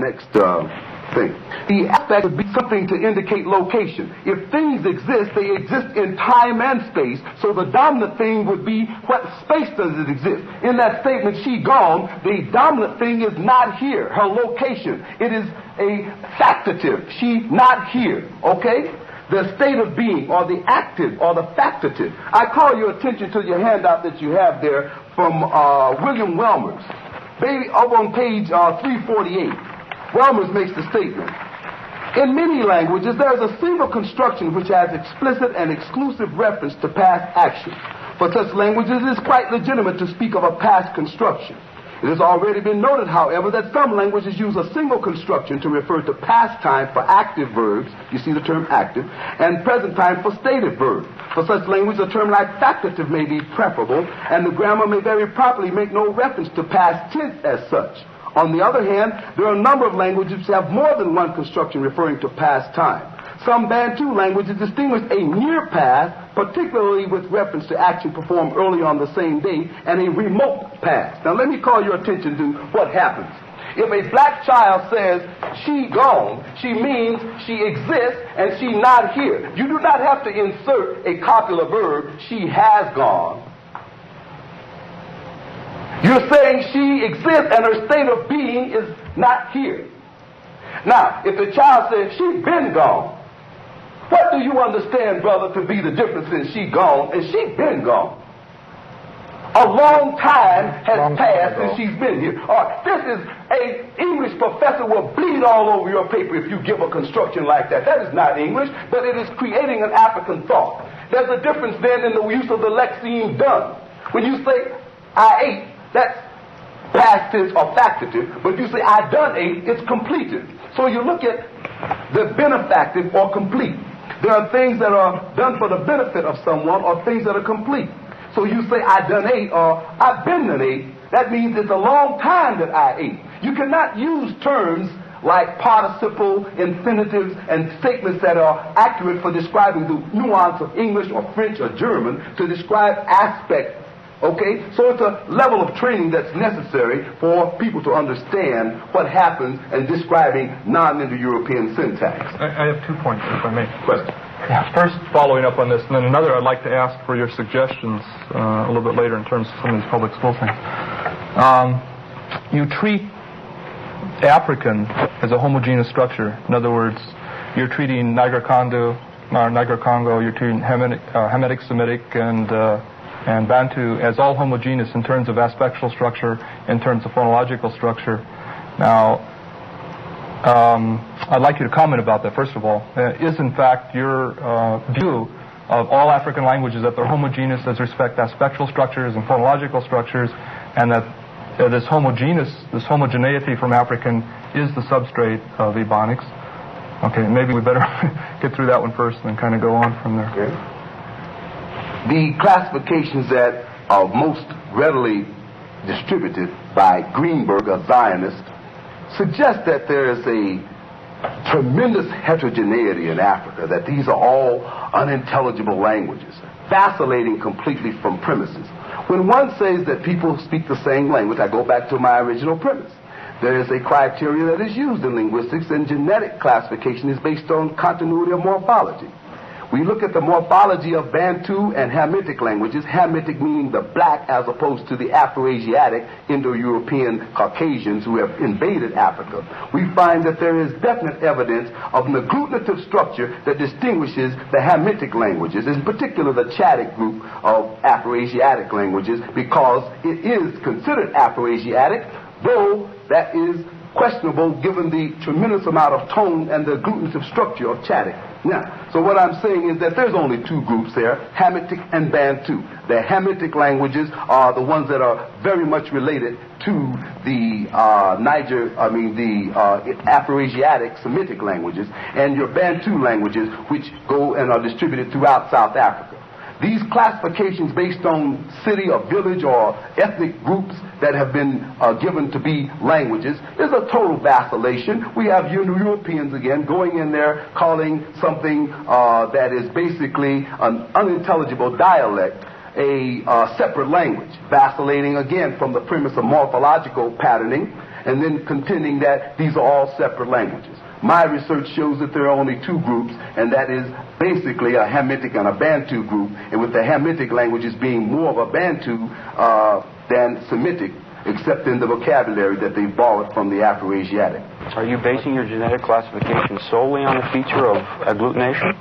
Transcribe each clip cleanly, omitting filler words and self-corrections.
next thing. The aspect would be something to indicate location. If things exist, they exist in time and space, so the dominant thing would be what space does it exist. In that statement, she gone, the dominant thing is not here, her location. It is a factative, she not here, okay? The state of being, or the active, or the factative. I call your attention to your handout that you have there from William Welmers. Baby, up on page 348. Welmers makes the statement. In many languages, there is a single construction which has explicit and exclusive reference to past action. For such languages, it is quite legitimate to speak of a past construction. It has already been noted, however, that some languages use a single construction to refer to past time for active verbs, you see the term active, and present time for stative verbs. For such language, a term like factative may be preferable, and the grammar may very properly make no reference to past tense as such. On the other hand, there are a number of languages which have more than one construction referring to past time. Some Bantu languages distinguish a near past, particularly with reference to action performed early on the same day, and a remote past. Now let me call your attention to what happens. If a black child says, she gone, she means she exists and she not here. You do not have to insert a copular verb, she has gone. You're saying she exists and her state of being is not here. Now, if the child says she's been gone, what do you understand, brother, to be the difference in she gone and she been gone? A long time has passed since she's been here. This is an English professor will bleed all over your paper if you give a construction like that. That is not English, but it is creating an African thought. There's a difference then in the use of the lexeme done. When you say, I ate, that's past tense or factative, but you say, I done ate, it's completed. So you look at the benefactive or complete. There are things that are done for the benefit of someone or things that are complete. So you say, I done ate or I've been done ate. That means it's a long time that I ate. You cannot use terms like participle, infinitives, and statements that are accurate for describing the nuance of English or French or German to describe aspects. Okay, so it's a level of training that's necessary for people to understand what happens in describing non-Indo-European syntax. I have 2 points, if I may. Question. Yeah, first, following up on this, and then another, I'd like to ask for your suggestions a little bit later in terms of some of these public school things. You treat African as a homogeneous structure. In other words, you're treating Niger-Congo, you're treating Hamitic, Semitic, and Bantu as all homogeneous in terms of aspectual structure, in terms of phonological structure. Now, I'd like you to comment about that, first of all. Is, in fact, your view of all African languages that they're homogeneous as respect to aspectual structures and phonological structures, and that this homogeneity from African is the substrate of Ebonics? Okay, maybe we better get through that one first and then kind of go on from there. Okay. The classifications that are most readily distributed by Greenberg, a Zionist, suggest that there is a tremendous heterogeneity in Africa, that these are all unintelligible languages, vacillating completely from premises. When one says that people speak the same language, I go back to my original premise. There is a criteria that is used in linguistics, and genetic classification is based on continuity of morphology. We look at the morphology of Bantu and Hamitic languages, Hamitic meaning the black as opposed to the Afro-Asiatic, Indo-European Caucasians who have invaded Africa. We find that there is definite evidence of an agglutinative structure that distinguishes the Hamitic languages, in particular the Chadic group of Afro-Asiatic languages, because it is considered Afro-Asiatic, though that is questionable given the tremendous amount of tone and the agglutinative structure of Chadic. Now, so what I'm saying is that there's only two groups there, Hamitic and Bantu. The Hamitic languages are the ones that are very much related to the Afro-Asiatic Semitic languages, and your Bantu languages, which go and are distributed throughout South Africa. These classifications based on city or village or ethnic groups that have been given to be languages is a total vacillation. We have Europeans again going in there calling something that is basically an unintelligible dialect a separate language, vacillating again from the premise of morphological patterning and then contending that these are all separate languages. My research shows that there are only two groups, and that is basically a Hamitic and a Bantu group, and with the Hamitic languages being more of a Bantu than Semitic, except in the vocabulary that they borrowed from the Afro-Asiatic. Are you basing your genetic classification solely on the feature of agglutination?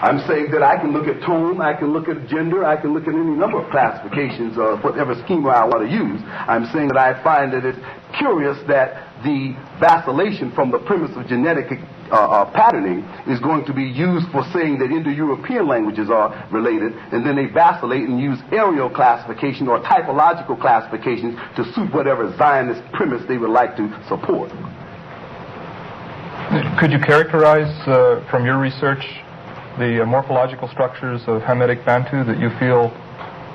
I'm saying that I can look at tone, I can look at gender, I can look at any number of classifications or whatever schema I want to use. I'm saying that I find that it's curious that the vacillation from the premise of genetic patterning is going to be used for saying that Indo-European languages are related, and then they vacillate and use areal classification or typological classifications to suit whatever Zionist premise they would like to support. Could you characterize from your research the morphological structures of Hamitic Bantu that you feel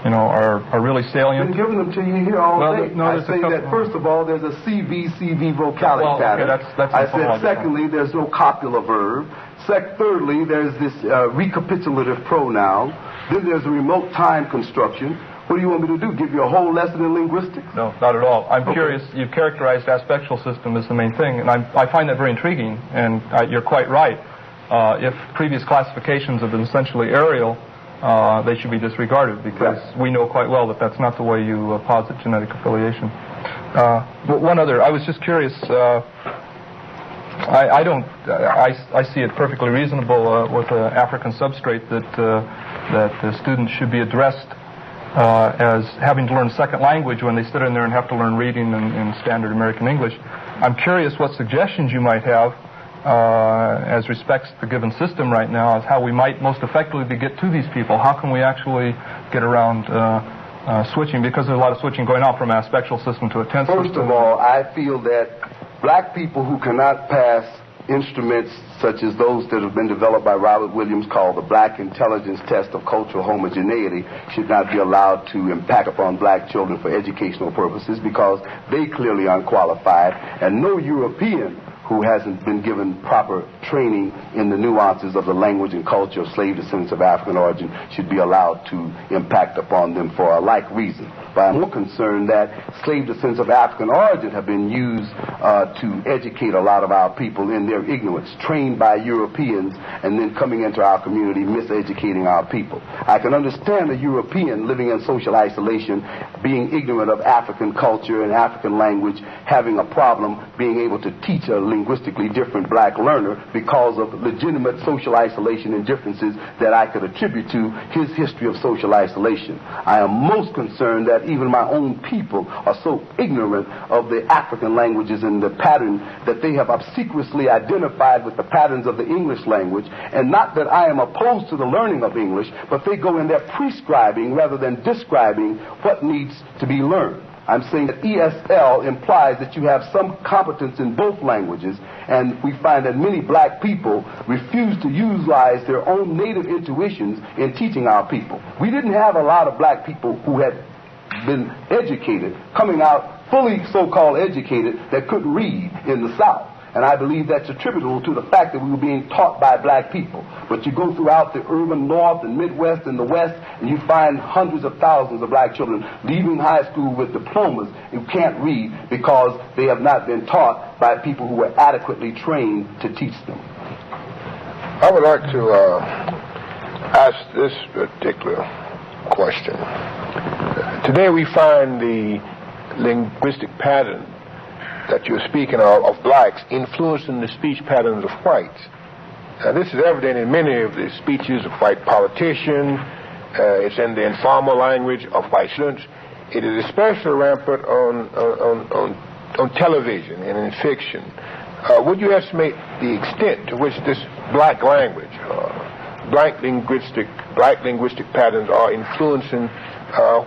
are really salient? I've been giving them to you here all day. I say that first of all, there's a CV vocalic pattern. Okay, that's I said secondly, there's no copula verb. Thirdly, there's this recapitulative pronoun. Then there's a remote time construction. What do you want me to do? Give you a whole lesson in linguistics? No, not at all. I'm curious. You've characterized aspectual system as the main thing, and I find that very intriguing, and you're quite right. If previous classifications have been essentially aerial, they should be disregarded, because we know quite well that that's not the way you posit genetic affiliation. But one other, I was just curious. I see it perfectly reasonable with an African substrate that the students should be addressed as having to learn a second language when they sit in there and have to learn reading in standard American English. I'm curious what suggestions you might have as respects the given system right now, as how we might most effectively get to these people. How can we actually get around switching, because there's a lot of switching going on from an aspectual system to a tense system. First of all, I feel that black people who cannot pass instruments such as those that have been developed by Robert Williams called the Black Intelligence Test of Cultural Homogeneity should not be allowed to impact upon black children for educational purposes, because they clearly are unqualified, and no European who hasn't been given proper training in the nuances of the language and culture of slave descendants of African origin should be allowed to impact upon them for a like reason. But I'm more concerned that slave descendants of African origin have been used to educate a lot of our people in their ignorance, trained by Europeans, and then coming into our community miseducating our people. I can understand a European living in social isolation, being ignorant of African culture and African language, having a problem being able to teach a linguistically different black learner because of legitimate social isolation and differences that I could attribute to his history of social isolation. I am most concerned that even my own people are so ignorant of the African languages and the pattern that they have obsequiously identified with the patterns of the English language, and not that I am opposed to the learning of English, but they go in there prescribing rather than describing what needs to be learned. I'm saying that ESL implies that you have some competence in both languages, and we find that many black people refuse to utilize their own native intuitions in teaching our people. We didn't have a lot of black people who had been educated, coming out fully so-called educated, that couldn't read in the South. And I believe that's attributable to the fact that we were being taught by black people. But you go throughout the urban North and Midwest and the West, and you find hundreds of thousands of black children leaving high school with diplomas who can't read because they have not been taught by people who were adequately trained to teach them. I would like to ask this particular question. Today we find the linguistic pattern that you're speaking of blacks influencing the speech patterns of whites. Now, this is evident in many of the speeches of white politicians. It's in the informal language of white students. It is especially rampant on television and in fiction. Would you estimate the extent to which this black language, black linguistic patterns are influencing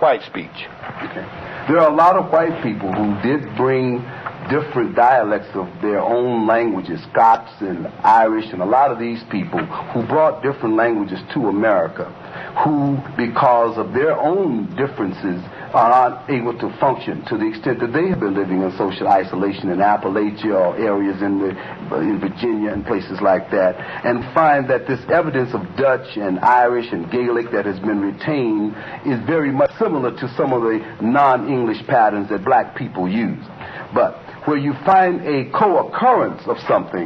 white speech? Okay. There are a lot of white people who did bring different dialects of their own languages, Scots and Irish, and a lot of these people who brought different languages to America, who, because of their own differences, are not able to function to the extent that they have been living in social isolation in Appalachia or areas in Virginia and places like that, and find that this evidence of Dutch and Irish and Gaelic that has been retained is very much similar to some of the non-English patterns that black people use. But where you find a co-occurrence of something,